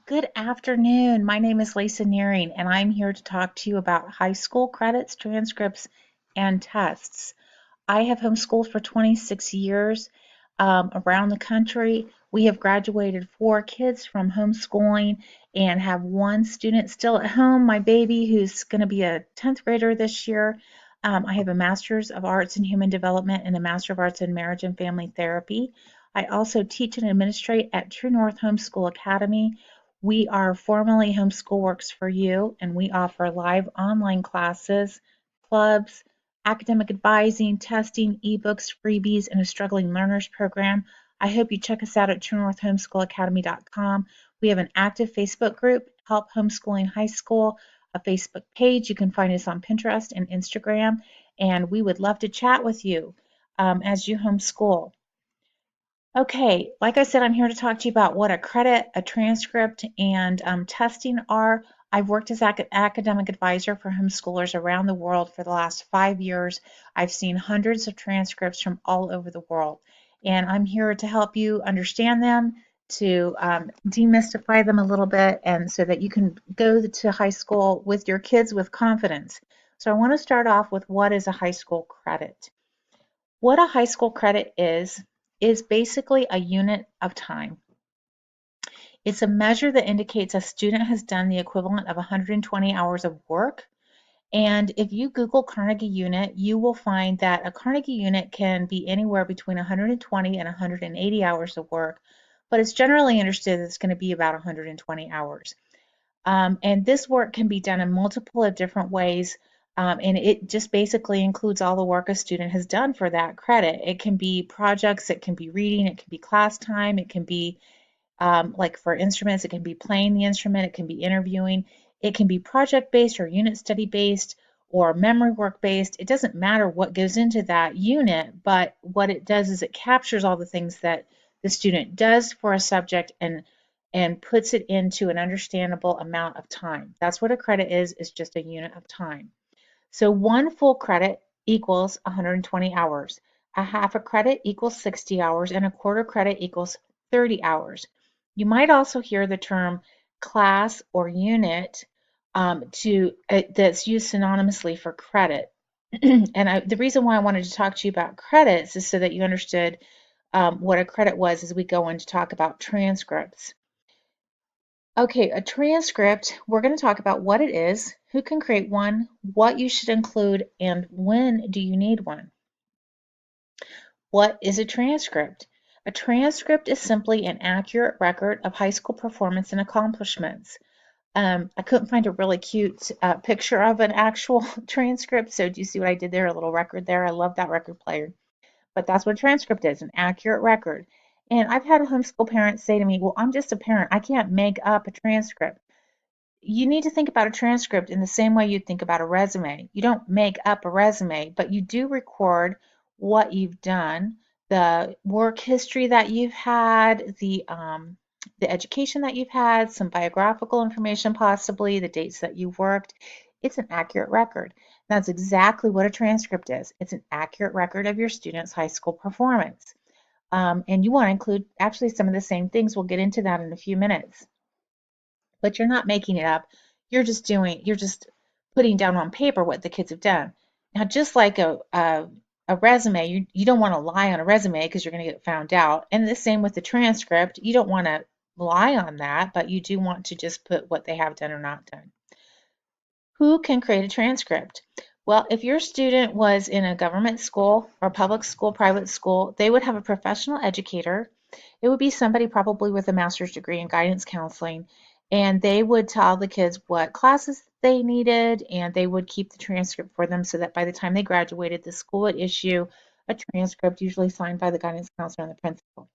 Good afternoon. My name is Lisa Nearing, and I'm here to talk to you about high school credits, transcripts, and tests. I have homeschooled for 26 years around the country. We have graduated 4 kids from homeschooling and have one student still at home, my baby, who's going to be a 10th grader this year. I have a Master's of Arts in Human Development and a Master of Arts in Marriage and Family Therapy. I also teach and administrate at True North Homeschool Academy. We are formerly Homeschool Works for You, and we offer live online classes, clubs, academic advising, testing, ebooks, freebies, and a struggling learners program. I hope you check us out at truenorthhomeschoolacademy.com. We have an active Facebook group, Help Homeschooling High School, a Facebook page. You can find us on Pinterest and Instagram, and we would love to chat with you as you homeschool. Okay, like I said, I'm here to talk to you about what a credit, a transcript, and testing are. I've worked as academic advisor for homeschoolers around the world for the last 5 years. I've seen hundreds of transcripts from all over the world, and I'm here to help you understand them, to demystify them a little bit, and so that you can go to high school with your kids with confidence. So I want to start off with what is a high school credit. What a high school credit is basically a unit of time. It's a measure that indicates a student has done the equivalent of 120 hours of work. And if you Google Carnegie unit, you will find that a Carnegie unit can be anywhere between 120 and 180 hours of work, but it's generally understood that it's going to be about 120 hours. And this work can be done in multiple of different ways. And it just basically includes all the work a student has done for that credit. It can be projects, it can be reading, it can be class time, it can be like for instruments, it can be playing the instrument, it can be interviewing, it can be project based or unit study based or memory work based. It doesn't matter what goes into that unit, but what it does is it captures all the things that the student does for a subject and puts it into an understandable amount of time. That's what a credit is just a unit of time. So one full credit equals 120 hours. A half a credit equals 60 hours, and a quarter credit equals 30 hours. You might also hear the term class or unit that's used synonymously for credit. The reason why I wanted to talk to you about credits is so that you understood what a credit was as we go on to talk about transcripts. Okay, a transcript, we're going to talk about what it is, who can create one, what you should include, and when do you need one. What is a transcript? A transcript is simply an accurate record of high school performance and accomplishments. I couldn't find a really cute picture of an actual transcript, so do you see what I did there? A little record there. I love that record player. But that's what a transcript is, an accurate record. And I've had homeschool parents say to me, well, I'm just a parent. I can't make up a transcript. You need to think about a transcript in the same way you think about a resume. You don't make up a resume, but you do record what you've done, the work history that you've had, the education that you've had, some biographical information possibly, the dates that you've worked. It's an accurate record. That's exactly what a transcript is. It's an accurate record of your student's high school performance. And you want to include actually some of the same things. We'll get into that in a few minutes. But you're not making it up. You're just putting down on paper what the kids have done. Now, just like a resume, you don't want to lie on a resume because you're going to get found out. And the same with the transcript. You don't want to lie on that, but you do want to just put what they have done or not done. Who can create a transcript? Well, if your student was in a government school or public school, private school, they would have a professional educator. It would be somebody probably with a master's degree in guidance counseling, and they would tell the kids what classes they needed, and they would keep the transcript for them so that by the time they graduated, the school would issue a transcript, usually signed by the guidance counselor and the principal.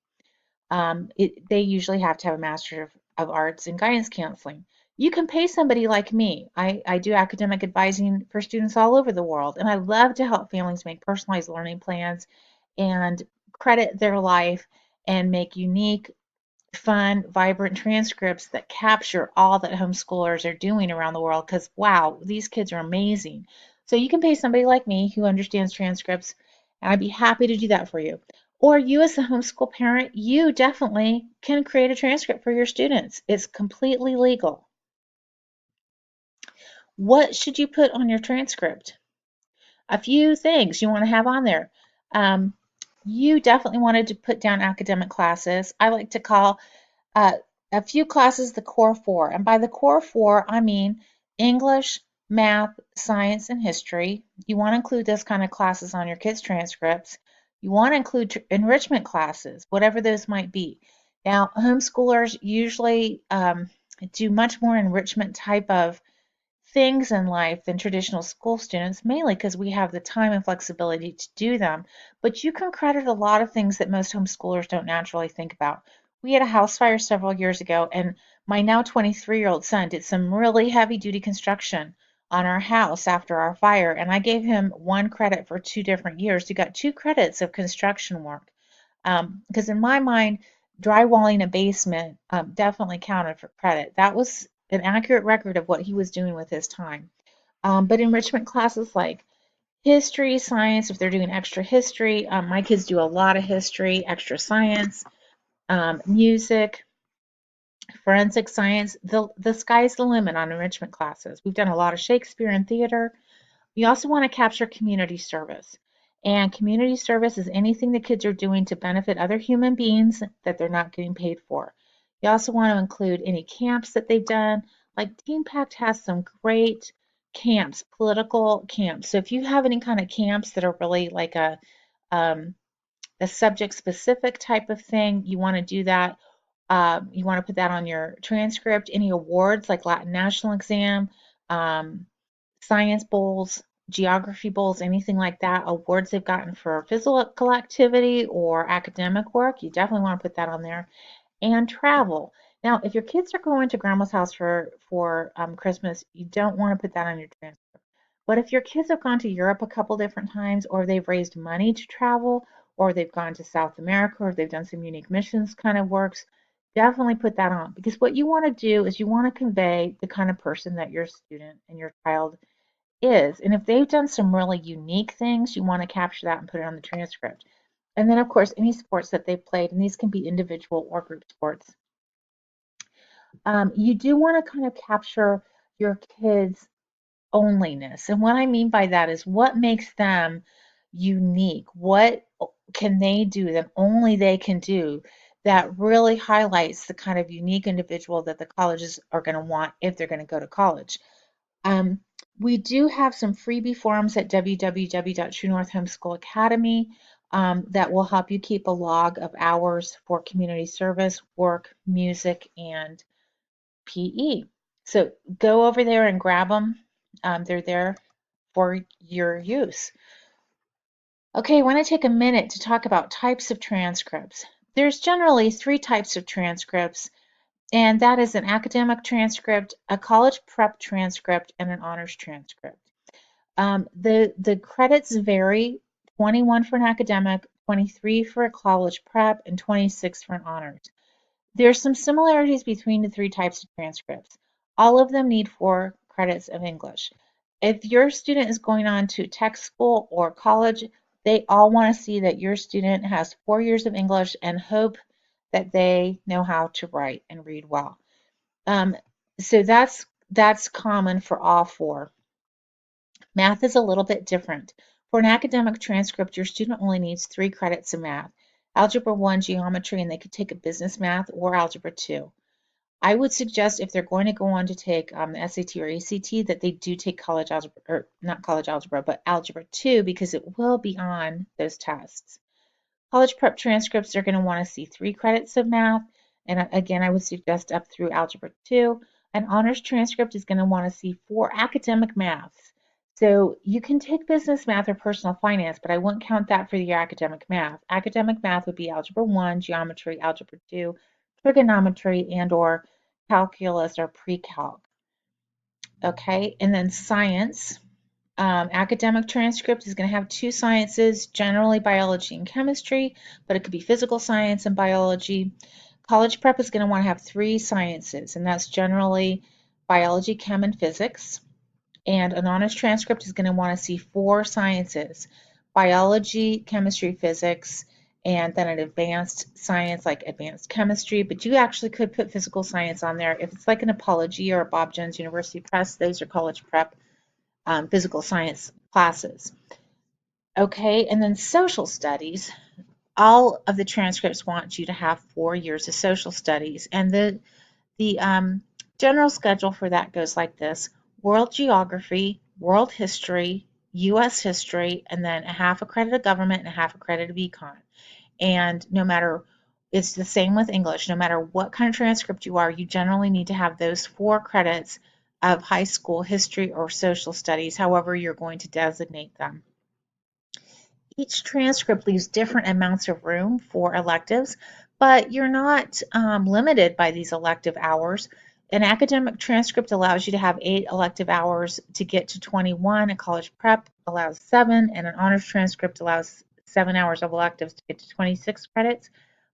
They usually have to have a Master of Arts in Guidance Counseling. You can pay somebody like me. I do academic advising for students all over the world, and I love to help families make personalized learning plans and credit their life and make unique, fun, vibrant transcripts that capture all that homeschoolers are doing around the world because, wow, these kids are amazing. So you can pay somebody like me who understands transcripts, and I'd be happy to do that for you. Or you as a homeschool parent, you definitely can create a transcript for your students. It's completely legal. What should you put on your transcript? A few things you want to have on there. Um, you definitely wanted to put down academic classes. I like to call uh, a few classes the core four. And by the core four, I mean English, math, science, and history. You want to include those kind of classes on your kids' transcripts. You want to include enrichment classes, whatever those might be. Now, homeschoolers usually do much more enrichment type of things in life than traditional school students, mainly because we have the time and flexibility to do them. But you can credit a lot of things that most homeschoolers don't naturally think about. We had a house fire several years ago, and my now 23-year-old son did some really heavy duty construction on our house after our fire, and I gave him one credit for 2 different years. He got 2 credits of construction work. Because in my mind, drywalling a basement definitely counted for credit. That was an accurate record of what he was doing with his time. But enrichment classes like history, science, if they're doing extra history, my kids do a lot of history, extra science, music, forensic science. The sky's the limit on enrichment classes. We've done a lot of Shakespeare and theater. You also want to capture community service. And community service is anything the kids are doing to benefit other human beings that they're not getting paid for. You also want to include any camps that they've done. Like Teen Pact has some great camps, political camps. So if you have any kind of camps that are really like um, a subject specific type of thing, you want to do that. You want to put that on your transcript. Any awards like Latin National Exam, um, science bowls, geography bowls, anything like that, awards they've gotten for physical activity or academic work, you definitely want to put that on there. And travel. Now, if your kids are going to grandma's house for Christmas, you don't want to put that on your transcript. But if your kids have gone to Europe a couple different times, or they've raised money to travel, or they've gone to South America, or they've done some unique missions kind of works, definitely put that on. Because what you want to do is you want to convey the kind of person that your student and your child is. And if they've done some really unique things, you want to capture that and put it on the transcript. And then, of course, any sports that they've played, and these can be individual or group sports. You do want to kind of capture your kids' onlyness. And what I mean by that is what makes them unique? What can they do that only they can do that really highlights the kind of unique individual that the colleges are going to want if they're going to go to college? Um, we do have some freebie forums at www.True North Homeschool Academy that will help you keep a log of hours for community service, work, music, and PE. So go over there and grab them. They're there for your use. Okay, I want to take a minute to talk about types of transcripts. There's generally 3 types of transcripts, and that is an academic transcript, a college prep transcript, and an honors transcript. The credits vary: 21 for an academic, 23 for a college prep, and 26 for an honors. There's some similarities between the 3 types of transcripts. All of them need 4 credits of English. If your student is going on to tech school or college, they all want to see that your student has 4 years of English and hope that they know how to write and read well. Um, so that's common for all 4. Math is a little bit different. For an academic transcript, your student only needs 3 credits of math: Algebra 1, geometry, and they could take a business math or Algebra 2. I would suggest if they're going to go on to take the SAT or ACT that they do take college algebra, or not college algebra, but Algebra 2, because it will be on those tests. College prep transcripts are going to want to see 3 credits of math. And again, I would suggest up through Algebra 2. An honors transcript is going to want to see 4 academic maths. So you can take business math or personal finance, but I wouldn't count that for your academic math. Academic math would be Algebra 1, geometry, Algebra 2, trigonometry, and or calculus or pre-calc. Okay, and then science. Academic transcript is going to have 2 sciences, generally biology and chemistry, but it could be physical science and biology. College prep is going to want to have 3 sciences, and that's generally biology, chem, and physics. And an honors transcript is going to want to see 4 sciences: biology, chemistry, physics, and then an advanced science like advanced chemistry, but you actually could put physical science on there. If it's like an Apology or a Bob Jones University Press, those are college prep physical science classes. Okay, and then social studies. All of the transcripts want you to have 4 years of social studies, and the general schedule for that goes like this: world geography, world history, U.S. history, and then a half a credit of government and a half a credit of econ. And no matter, it's the same with English, no matter what kind of transcript you are, you generally need to have those 4 credits of high school history or social studies, however you're going to designate them. Each transcript leaves different amounts of room for electives, but you're not limited by these elective hours. An academic transcript allows you to have 8 elective hours to get to 21. A college prep allows 7, and an honors transcript allows 7 hours of electives to get to 26 credits.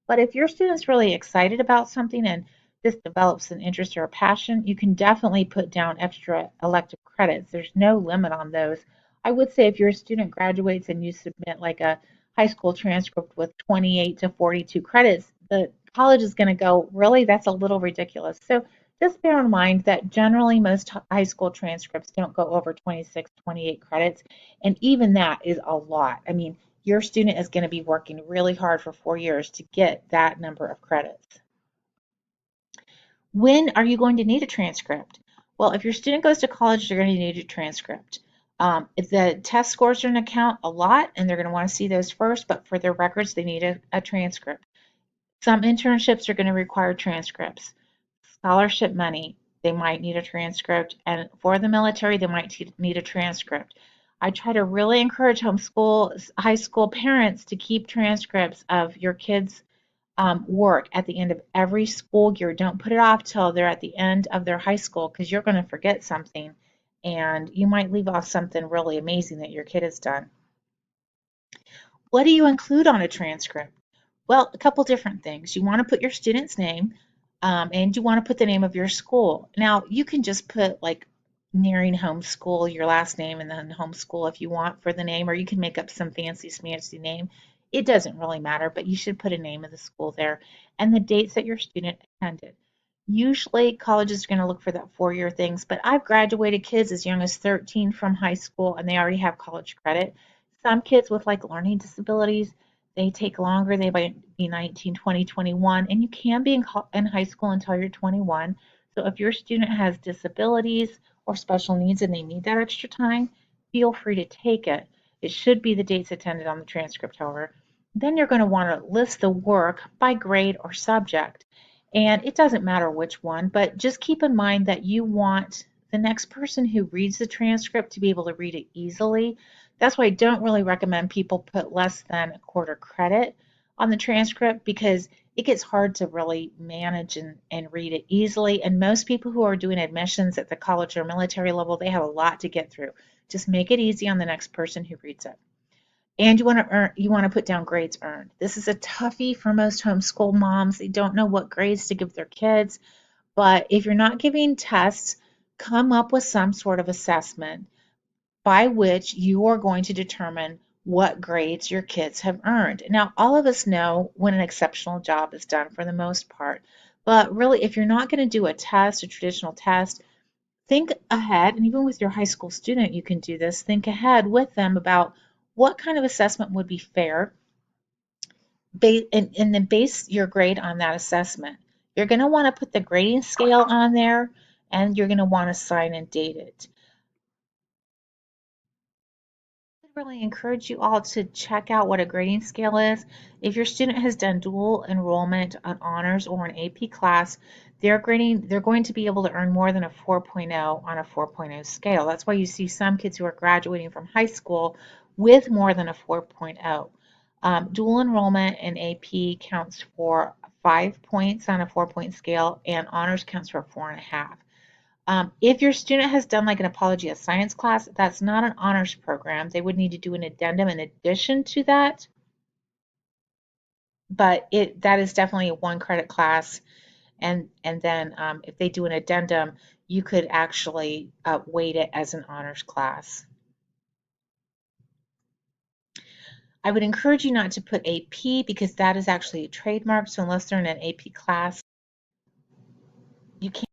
But if your student's really excited about something and this develops an interest or a passion, you can definitely put down extra elective credits. There's no limit on those. I would say if your student graduates and you submit like a high school transcript with 28 to 42 credits, the college is going to go, really, that's a little ridiculous. So just bear in mind that generally most high school transcripts don't go over 26, 28 credits, and even that is a lot. I mean, your student is going to be working really hard for 4 years to get that number of credits. When are you going to need a transcript? Well, if your student goes to college, they're going to need a transcript. If the test scores are going to count a lot, and they're going to want to see those first, but for their records, they need a transcript. Some internships are going to require transcripts. Scholarship money, they might need a transcript, and for the military, they might need a transcript. I try to really encourage homeschool, high school parents to keep transcripts of your kids' work at the end of every school year. Don't put it off till they're at the end of their high school, because you're going to forget something and you might leave off something really amazing that your kid has done. What do you include on a transcript? Well, a couple different things. You want to put your student's name, and you want to put the name of your school. Now, you can just put like Nearing Homeschool, your last name, and then homeschool if you want for the name, or you can make up some fancy smancy name. It doesn't really matter, but you should put a name of the school there and the dates that your student attended. Usually, colleges are going to look for that 4 year things, but I've graduated kids as young as 13 from high school and they already have college credit. Some kids with like learning disabilities, they take longer. They might be 19, 20, 21, and you can be in high school until you're 21. So if your student has disabilities or special needs and they need that extra time, feel free to take it. It should be the dates attended on the transcript, however. Then you're going to want to list the work by grade or subject. And it doesn't matter which one, but just keep in mind that you want the next person who reads the transcript to be able to read it easily. That's why I don't really recommend people put less than a quarter credit on the transcript, because it gets hard to really manage and read it easily. And most people who are doing admissions at the college or military level, they have a lot to get through. Just make it easy on the next person who reads it. And you want to put down grades earned. This is a toughie for most homeschool moms. They don't know what grades to give their kids. But if you're not giving tests, come up with some sort of assessment by which you are going to determine what grades your kids have earned. Now, all of us know when an exceptional job is done for the most part, but really, if you're not going to do a test, a traditional test, think ahead, and even with your high school student, you can do this. Think ahead with them about what kind of assessment would be fair, and then base your grade on that assessment. You're going to want to put the grading scale on there, and you're going to want to sign and date it. Really encourage you all to check out what a grading scale is. If your student has done dual enrollment on honors or an AP class, they're going to be able to earn more than a 4.0 on a 4.0 scale. That's why you see some kids who are graduating from high school with more than a 4.0. Dual enrollment in AP counts for 5 points on a 4-point scale, and honors counts for 4.5. If your student has done like an Apology of Science class, that's not an honors program. They would need to do an addendum in addition to that, but that is definitely a 1 credit class. And then if they do an addendum, you could actually weight it as an honors class. I would encourage you not to put AP because that is actually a trademark. So unless they're in an AP class, you can't